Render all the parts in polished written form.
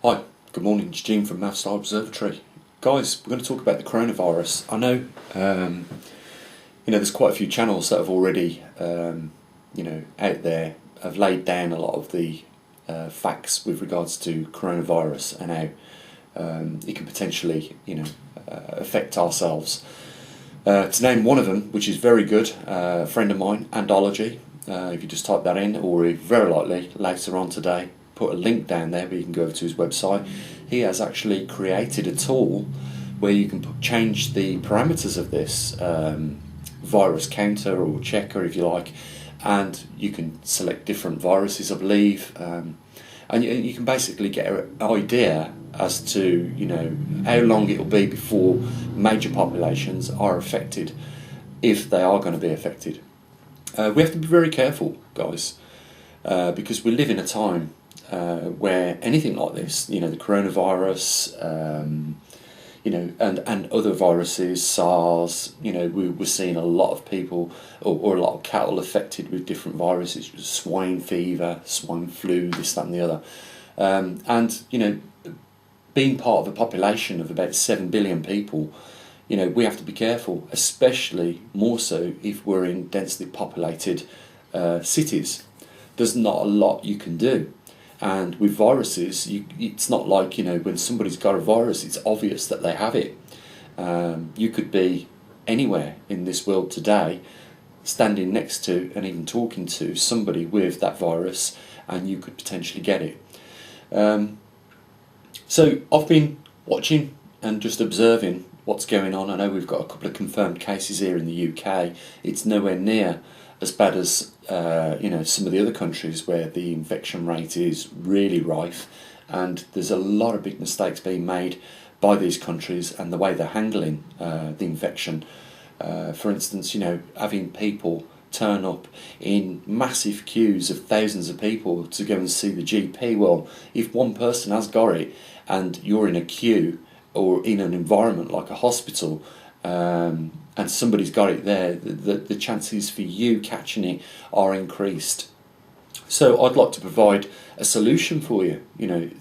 Hi, good morning. It's Gene from maverickstar Observatory. Guys, we're going to talk about the coronavirus. I know, there's quite a few channels that have already, out there have laid down a lot of the facts with regards to coronavirus and how it can potentially, affect ourselves. To name one of them, which is very good, a friend of mine, Andology. If you just type that in, or very likely later on today, put a link down there where you can go over to his website. He has actually created a tool where you can change the parameters of this virus counter or checker, if you like, and you can select different viruses, I believe, and you can basically get an idea as to how long it'll be before major populations are affected, if they are going to be affected. We have to be very careful, guys, because we live in a time where anything like this, the coronavirus, and other viruses, SARS, we're seeing a lot of people or a lot of cattle affected with different viruses, swine fever, swine flu, this, that and the other. Being part of a population of about 7 billion people, we have to be careful, especially more so if we're in densely populated cities. There's not a lot you can do. And with viruses, it's not like, when somebody's got a virus, it's obvious that they have it. You could be anywhere in this world today, standing next to and even talking to somebody with that virus, and you could potentially get it. So I've been watching and just observing what's going on. I know we've got a couple of confirmed cases here in the UK. It's nowhere near as bad as some of the other countries where the infection rate is really rife, and there's a lot of big mistakes being made by these countries and the way they're handling the infection. For instance, having people turn up in massive queues of thousands of people to go and see the GP. Well, if one person has got it and you're in a queue or in an environment like a hospital, and somebody's got it there, the chances for you catching it are increased. So I'd like to provide a solution for you,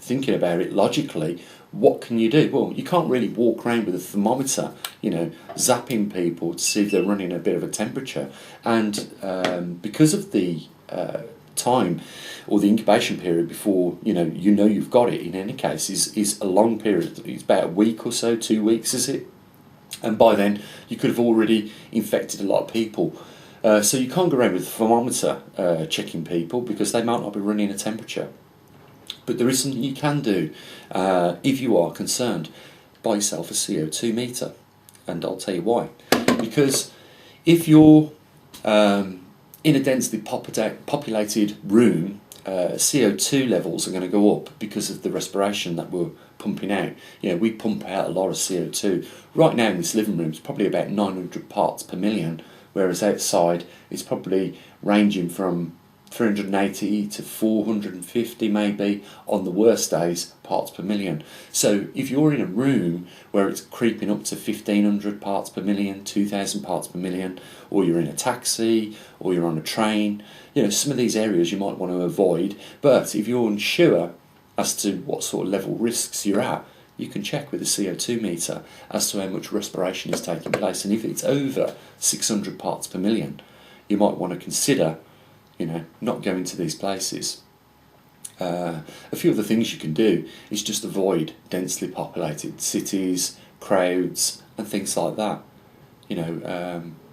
thinking about it logically. What can you do? Well, you can't really walk around with a thermometer, zapping people to see if they're running a bit of a temperature. And because of the time or the incubation period before you've got it, in any case, is a long period. It's about a week or so, 2 weeks, is it? And by then you could have already infected a lot of people. So you can't go around with a thermometer checking people, because they might not be running a temperature. But there is something you can do if you are concerned. Buy yourself a CO2 meter, and I'll tell you why. Because if you're in a densely populated room, CO2 levels are going to go up because of the respiration that we're pumping out. We pump out a lot of CO2. Right now in this living room, it's probably about 900 parts per million, whereas outside it's probably ranging from 380 to 450 maybe, on the worst days, parts per million. So if you're in a room where it's creeping up to 1500 parts per million, 2000 parts per million, or you're in a taxi, or you're on a train, some of these areas you might want to avoid. But if you're unsure as to what sort of level risks you're at, you can check with a CO2 meter as to how much respiration is taking place. And if it's over 600 parts per million, you might want to consider not going to these places. A few of the things you can do is just avoid densely populated cities, crowds, and things like that.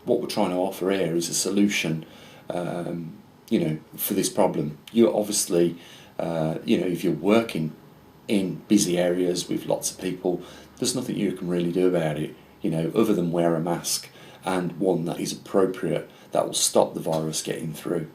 What we're trying to offer here is a solution, for this problem. You obviously, if you're working in busy areas with lots of people, there's nothing you can really do about it, other than wear a mask, and one that is appropriate, that will stop the virus getting through.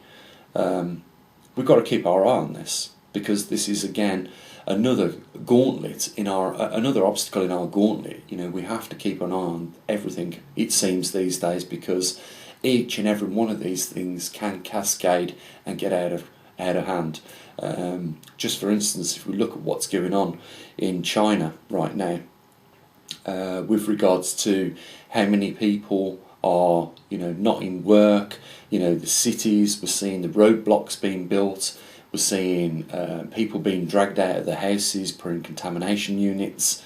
We've got to keep our eye on this, because this is again another gauntlet another obstacle in our gauntlet. We have to keep an eye on everything, it seems, these days, because each and every one of these things can cascade and get out of hand. Just for instance, if we look at what's going on in China right now, with regards to how many people are not in work, the cities, we're seeing the roadblocks being built, We're seeing people being dragged out of their houses, put in contamination units.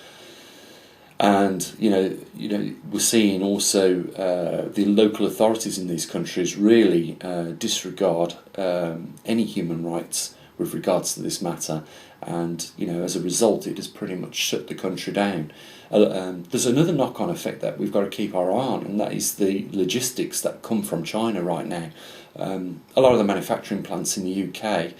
And we're seeing also the local authorities in these countries really disregard any human rights with regards to this matter, and as a result, it has pretty much shut the country down. There's another knock-on effect that we've got to keep our eye on, and that is the logistics that come from China right now. A lot of the manufacturing plants in the UK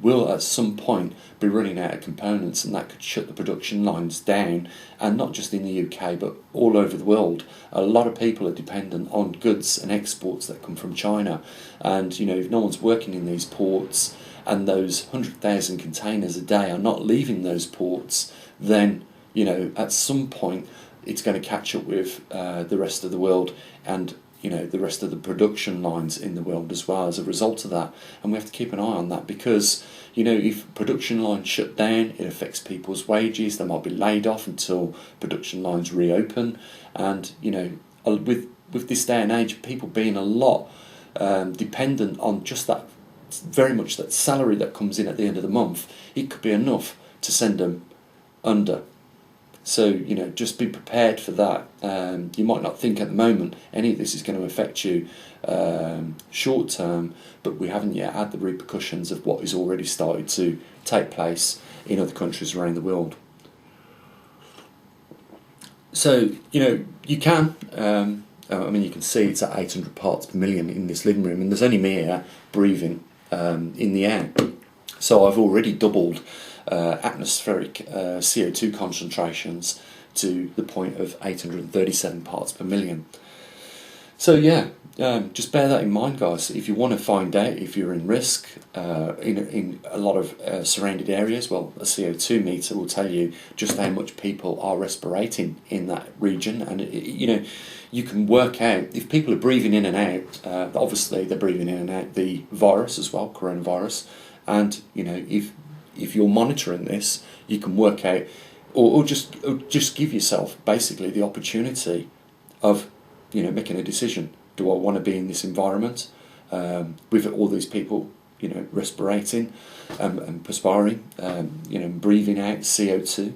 will at some point be running out of components, and that could shut the production lines down, and not just in the UK but all over the world. A lot of people are dependent on goods and exports that come from China, and if no one's working in these ports and those 100,000 containers a day are not leaving those ports, then at some point it's going to catch up with the rest of the world, and the rest of the production lines in the world as well as a result of that. And we have to keep an eye on that, because if production lines shut down, it affects people's wages. They might be laid off until production lines reopen, and with this day and age, people being a lot dependent on just that, very much that salary that comes in at the end of the month, it could be enough to send them under. So, just be prepared for that. You might not think at the moment any of this is going to affect you short term, but we haven't yet had the repercussions of what is already started to take place in other countries around the world. So, you can, you can see it's at 800 parts per million in this living room, and there's only me here breathing in the air. So I've already doubled atmospheric CO2 concentrations to the point of 837 parts per million. So just bear that in mind, guys. If you want to find out if you're in risk in a lot of surrounded areas, well, a CO2 meter will tell you just how much people are respirating in that region, and you can work out if people are breathing in and out. Obviously, they're breathing in and out the virus as well, coronavirus, and if you're monitoring this, you can work out, or just give yourself basically the opportunity of making a decision. Do I want to be in this environment with all these people respirating and perspiring, breathing out CO2,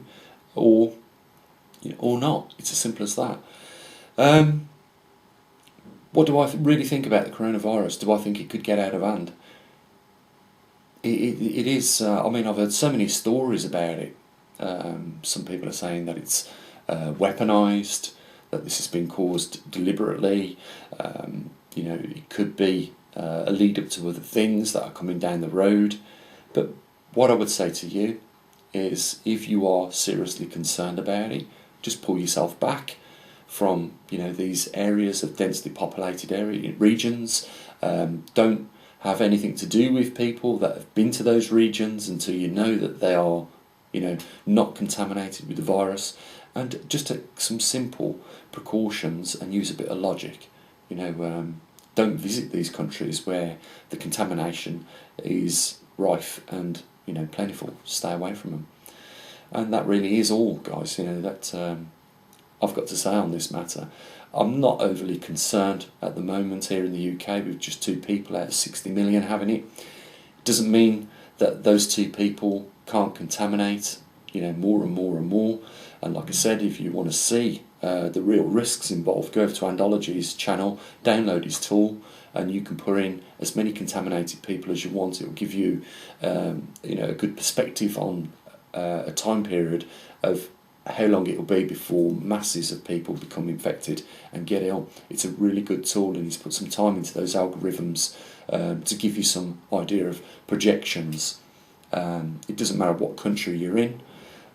or not? It's as simple as that. What do I really think about the coronavirus? Do I think it could get out of hand? It is. I've heard so many stories about it. Some people are saying that it's weaponised, that this has been caused deliberately. It could be a lead up to other things that are coming down the road. But what I would say to you is, if you are seriously concerned about it, just pull yourself back from these areas of densely populated regions. Don't have anything to do with people that have been to those regions until you know that they are, not contaminated with the virus, and just take some simple precautions and use a bit of logic. Don't visit these countries where the contamination is rife and plentiful. Stay away from them. And that really is all, guys. That I've got to say on this matter. I'm not overly concerned at the moment here in the UK with just 2 people out of 60 million having it. It doesn't mean that those 2 people can't contaminate, more and more and more. And like I said, if you want to see the real risks involved, go over to Andology's channel, download his tool, and you can put in as many contaminated people as you want. It will give you, a good perspective on a time period of how long it will be before masses of people become infected and get ill. It's a really good tool, and he's put some time into those algorithms to give you some idea of projections. It doesn't matter what country you're in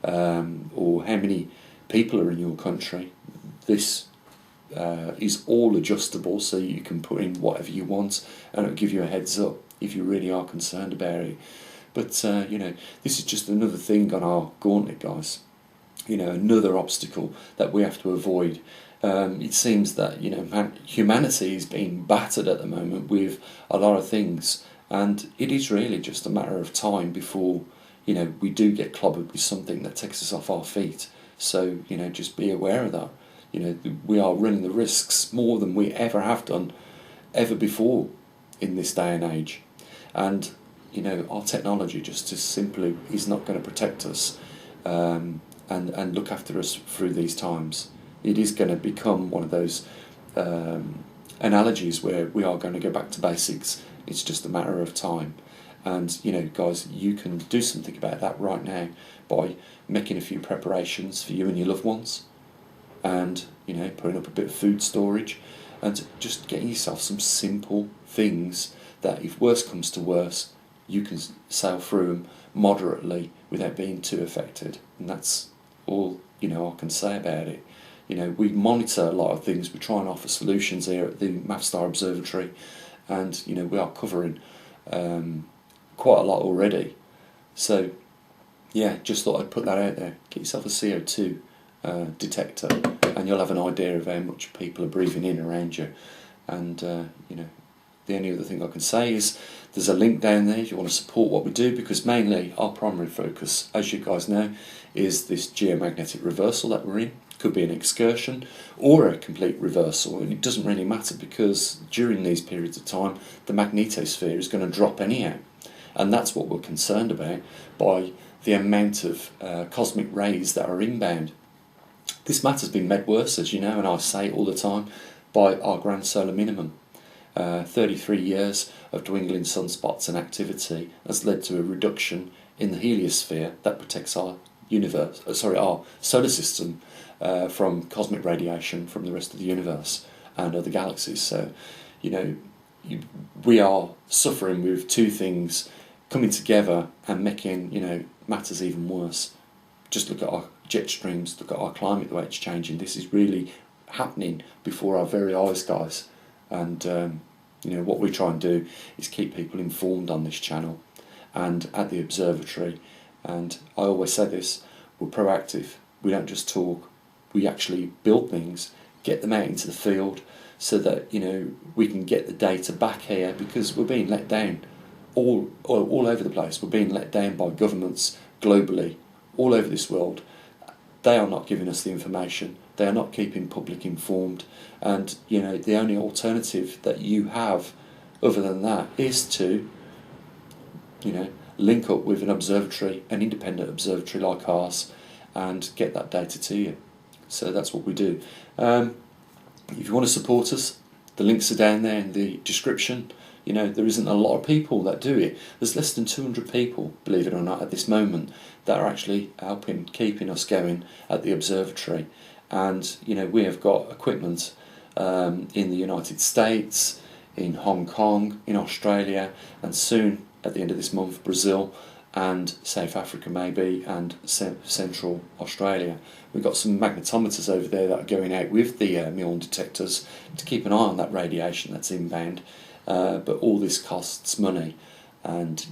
or how many people are in your country. This is all adjustable, so you can put in whatever you want, and it'll give you a heads up if you really are concerned about it. But this is just another thing on our gauntlet, guys. Another obstacle that we have to avoid. It seems that humanity is being battered at the moment with a lot of things, and it is really just a matter of time before we do get clobbered with something that takes us off our feet. So just be aware of that. We are running the risks more than we ever have done ever before in this day and age, and our technology just simply is not going to protect us and look after us through these times. It is going to become one of those analogies where we are going to go back to basics. It's just a matter of time. And, guys, you can do something about that right now by making a few preparations for you and your loved ones and, putting up a bit of food storage and just getting yourself some simple things that if worse comes to worse, you can sail through them moderately without being too affected. And that's all, I can say about it. We monitor a lot of things. We try and offer solutions here at the maverickstar Observatory, and, we are covering quite a lot already. So, yeah, just thought I'd put that out there. Get yourself a CO2 detector, and you'll have an idea of how much people are breathing in around you. And, the only other thing I can say is there's a link down there if you want to support what we do, because mainly our primary focus, as you guys know, is this geomagnetic reversal that we're in. Could be an excursion or a complete reversal, and it doesn't really matter because during these periods of time the magnetosphere is going to drop anyhow, and that's what we're concerned about by the amount of cosmic rays that are inbound. This matter's been made worse, as you know, and I say it all the time, by our grand solar minimum. 33 years of dwindling sunspots and activity has led to a reduction in the heliosphere that protects our our solar system from cosmic radiation from the rest of the universe and other galaxies. So, we are suffering with two things coming together and making, matters even worse. Just look at our jet streams, look at our climate, the way it's changing. This is really happening before our very eyes, guys. And, what we try and do is keep people informed on this channel and at the observatory. And I always say this, we're proactive. We don't just talk. We actually build things, get them out into the field so that, we can get the data back here, because we're being let down all over the place. We're being let down by governments globally, all over this world. They are not giving us the information. They are not keeping public informed. And, the only alternative that you have other than that is to, link up with an observatory, an independent observatory like ours, and get that data to you. So that's what we do. If you want to support us, the links are down there in the description. There isn't a lot of people that do it. There's less than 200 people, believe it or not, at this moment that are actually keeping us going at the observatory. And, we have got equipment in the United States, in Hong Kong, in Australia, and soon, at the end of this month, Brazil and South Africa maybe, and Central Australia. We've got some magnetometers over there that are going out with the muon detectors to keep an eye on that radiation that's inbound. But all this costs money, and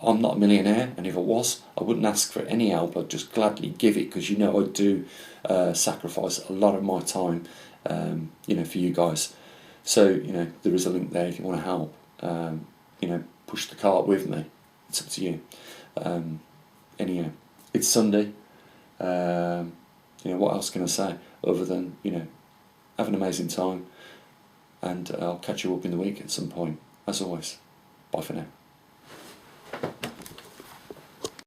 I'm not a millionaire, and if I was, I wouldn't ask for any help. I'd just gladly give it, because I do sacrifice a lot of my time for you guys. So there is a link there if you want to help. Push the cart with me. It's up to you. Anyhow, it's Sunday. What else can I say other than have an amazing time. And I'll catch you up in the week at some point. As always, bye for now.